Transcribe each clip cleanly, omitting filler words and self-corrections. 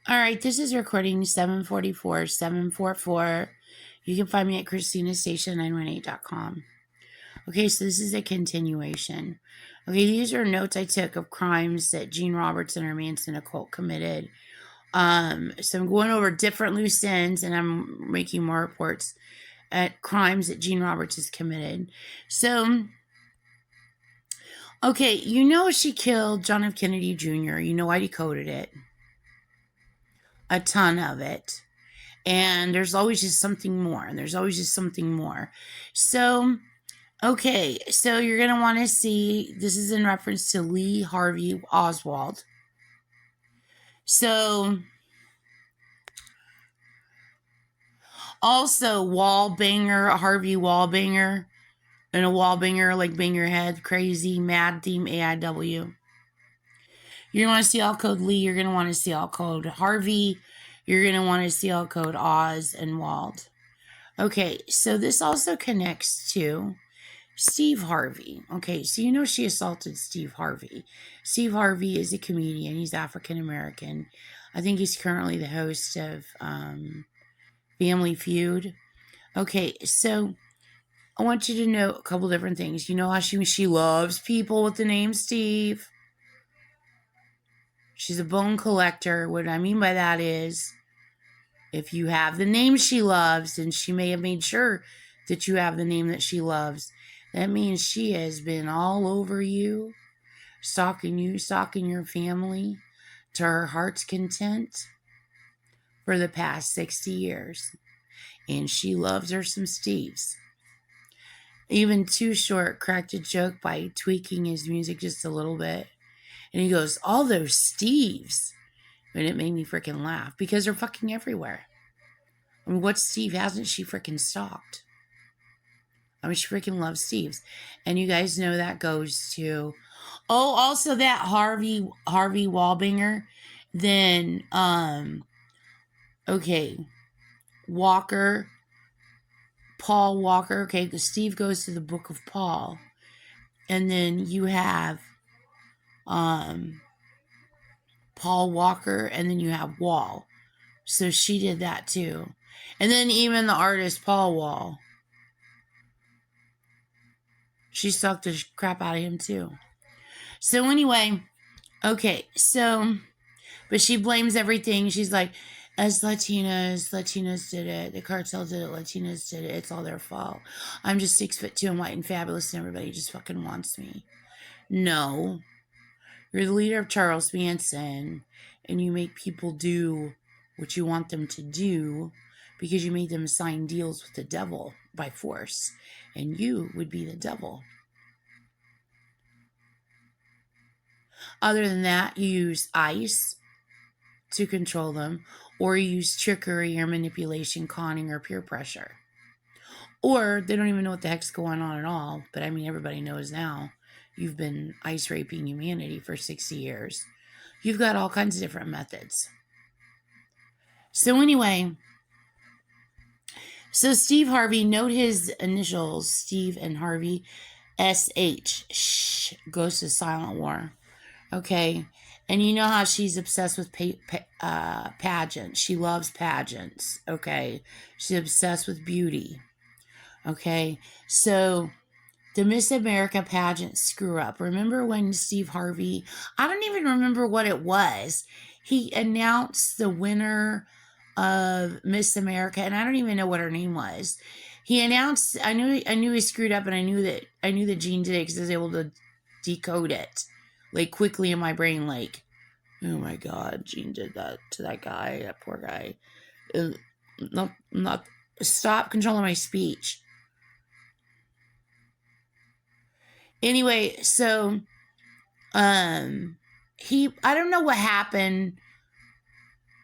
All right, this is recording 744. You can find me at ChristinaStation918.com. Okay, so this is a continuation. Okay, these are notes I took of crimes that Gene Robertson or Manson occult committed. So I'm going over different loose ends, and I'm making more reports at crimes that Gene Roberts has committed. So, okay, you know she killed John F. Kennedy Jr. You know I decoded it. A ton of it. And there's always just something more. And there's always just something more. So, okay, so you're going to want to see, this is in reference to Lee Harvey Oswald. So, also Wallbanger, Harvey Wallbanger, and a Wallbanger, like bang your head, crazy, mad theme, AIW. You're going to want to see all code Lee, you're going to want to see all code Harvey, you're going to want to see all code Oz and Wald. Okay, so this also connects to Steve Harvey. Okay, so you know she assaulted Steve Harvey. Steve Harvey is a comedian. He's African American. I think he's currently the host of Family Feud. Okay, so I want you to know a couple different things. You know how she loves people with the name Steve. She's a bone collector. What I mean by that is, if you have the name she loves, and she may have made sure that you have the name that she loves, that means she has been all over you, stalking your family, to her heart's content for the past 60 years. And she loves her some Steves. Even Too Short cracked a joke by tweaking his music just a little bit. And he goes, all those Steves. And it made me freaking laugh because they're fucking everywhere. I mean, what Steve hasn't she freaking stalked? I mean, she freaking loves Steves. And you guys know that goes to, oh, also that Harvey Wallbanger. Then, okay, Walker, Paul Walker. Okay, because Steve goes to the Book of Paul. And then you have Paul Walker, and then you have Wall. So she did that too. And then even the artist Paul Wall, she sucked the crap out of him too. So anyway, okay, so, but she blames everything. She's like, as Latinas did it. The cartel did it. Latinas did it. It's all their fault. I'm just 6'2" and white and fabulous, and everybody just fucking wants me. No. You're the leader of Charles Manson, and you make people do what you want them to do because you made them sign deals with the devil by force, and you would be the devil. Other than that, you use ice to control them, or you use trickery or manipulation, conning, or peer pressure. Or they don't even know what the heck's going on at all, but I mean, everybody knows now. You've been ice raping humanity for 60 years. You've got all kinds of different methods. So anyway, so Steve Harvey, note his initials, Steve and Harvey, SH, shh, goes to Silent War. Okay, and you know how she's obsessed with pageants. She loves pageants, okay? She's obsessed with beauty, okay? So the Miss America pageant screw up. Remember when Steve Harvey, I don't even remember what it was. He announced the winner of Miss America, and I don't even know what her name was. He announced, I knew he screwed up, and I knew that Gene did it because I was able to decode it, like, quickly in my brain, like, oh my God, Gene did that to that guy, that poor guy. Not stop controlling my speech. Anyway, so, I don't know what happened.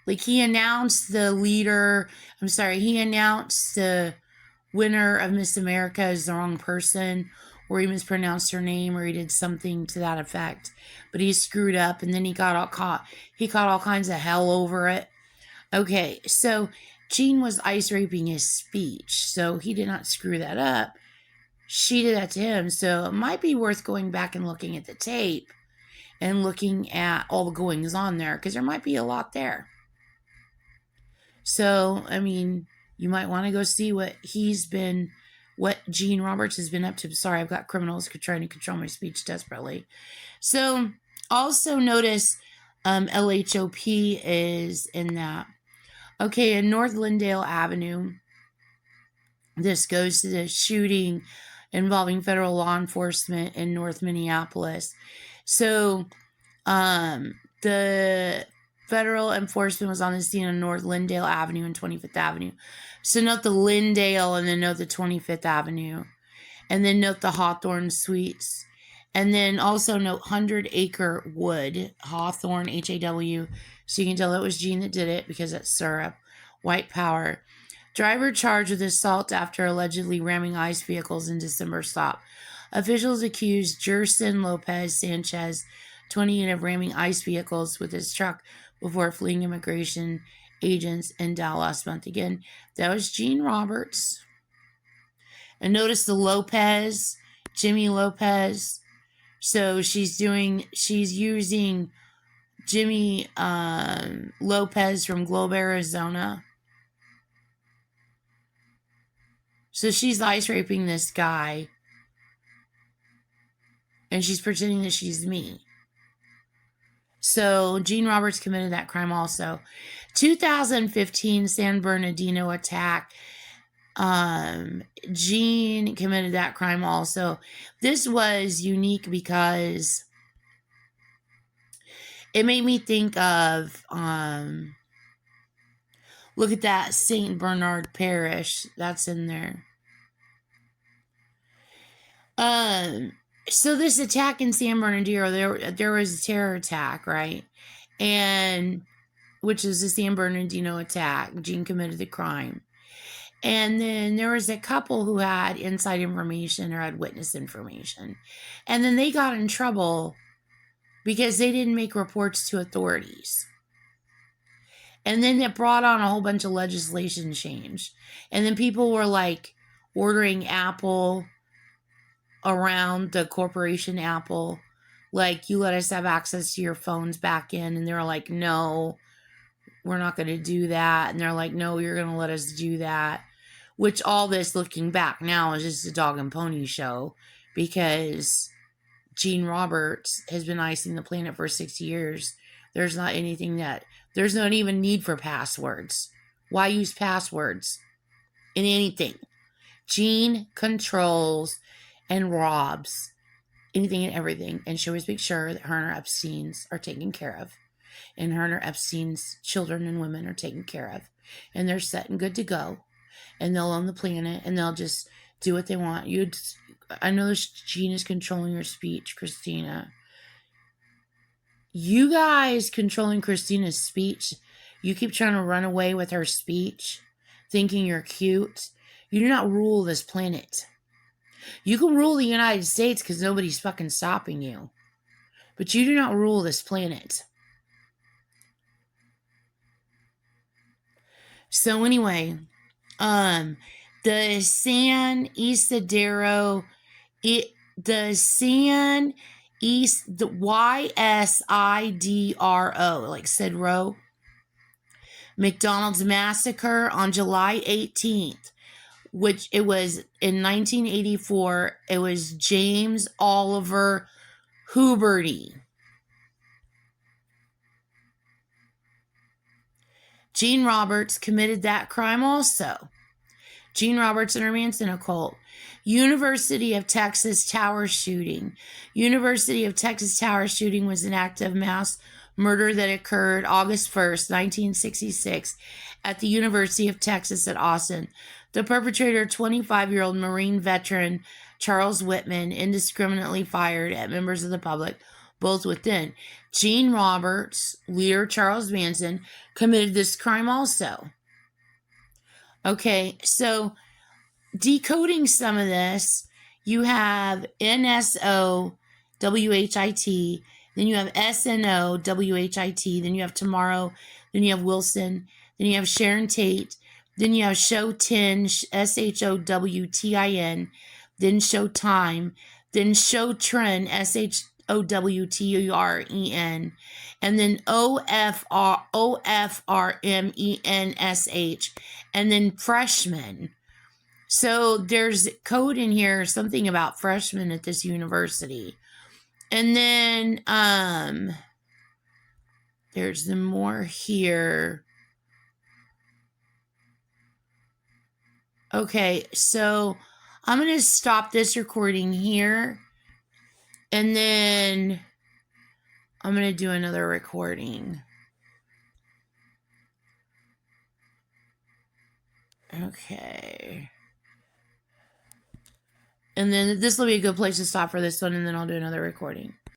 Like, he announced the winner of Miss America as the wrong person, or he mispronounced her name, or he did something to that effect. But he screwed up, and then he got all kinds of hell over it. Okay, so Gene was ice raping his speech, so he did not screw that up. She did that to him, so it might be worth going back and looking at the tape and looking at all the goings on there, because there might be a lot there. So, I mean, you might want to go see what Gene Roberts has been up to. Sorry, I've got criminals trying to control my speech desperately. So, also notice LHOP is in that. Okay, in North Lyndale Avenue, this goes to the shooting involving federal law enforcement in North Minneapolis. So, the federal enforcement was on the scene on North Lyndale Avenue and 25th Avenue. So note the Lyndale and then note the 25th Avenue. And then note the Hawthorne Suites. And then also note 100 Acre Wood, Hawthorne, H-A-W. So you can tell it was Gene that did it because it's syrup. White power. Driver charged with assault after allegedly ramming ICE vehicles in December stop. Officials accused Jerson Lopez Sanchez, 28, of ramming ICE vehicles with his truck before fleeing immigration agents in Dallas last month. Again, that was Gene Roberts. And notice the Lopez, Jimmy Lopez. So she's using Jimmy Lopez from Globe, Arizona. So she's ice raping this guy. And she's pretending that she's me. So Gene Roberts committed that crime also. 2015 San Bernadino attack. Gene committed that crime also. This was unique because it made me think of, look at that St. Bernard Parish. That's in there. So this attack in San Bernardino, there was a terror attack, right? And which is the San Bernardino attack. Gene committed the crime. And then there was a couple who had inside information or had witness information. And then they got in trouble because they didn't make reports to authorities. And then it brought on a whole bunch of legislation change. And then people were like ordering Apple around the corporation Apple. Like, you let us have access to your phones back in. And they were like, no, we're not going to do that. And they're like, no, you're going to let us do that. Which all this, looking back now, is just a dog and pony show. Because Gene Roberts has been icing the planet for 60 years. There's not even need for passwords. Why use passwords in anything? Gene controls and robs anything and everything. And she always makes sure that her and her Epstein's are taken care of. And her and her Epstein's children and women are taken care of. And they're set and good to go. And they'll own the planet. And they'll just do what they want. I know this Gene is controlling your speech, Christina. You guys controlling Christina's speech. You keep trying to run away with her speech. Thinking you're cute. You do not rule this planet. You can rule the United States because nobody's fucking stopping you. But you do not rule this planet. So anyway, the San Ysidro, the YSIDRO, like Sidro, McDonald's massacre on July 18th. Which it was in 1984, it was James Oliver Huberty. Gene Roberts committed that crime also. Gene Roberts and her Manson occult. University of Texas Tower shooting. University of Texas Tower shooting was an act of mass murder that occurred August 1st, 1966 at the University of Texas at Austin. The perpetrator, 25-year-old Marine veteran Charles Whitman, indiscriminately fired at members of the public, both within. Gene Roberts, leader Charles Manson, committed this crime also. Okay, so decoding some of this, you have NSO-WHIT, then you have SNO-WHIT, then you have Tomorrow, then you have Wilson, then you have Sharon Tate, then you have Showtin, SHOWTIN, then Showtime, then Showtren, Sowtren, and then Ofrmensh, and then freshman. So there's code in here, something about freshmen at this university. And then there's the more here. Okay, so I'm going to stop this recording here. And then I'm going to do another recording. Okay. And then this will be a good place to stop for this one, and then I'll do another recording.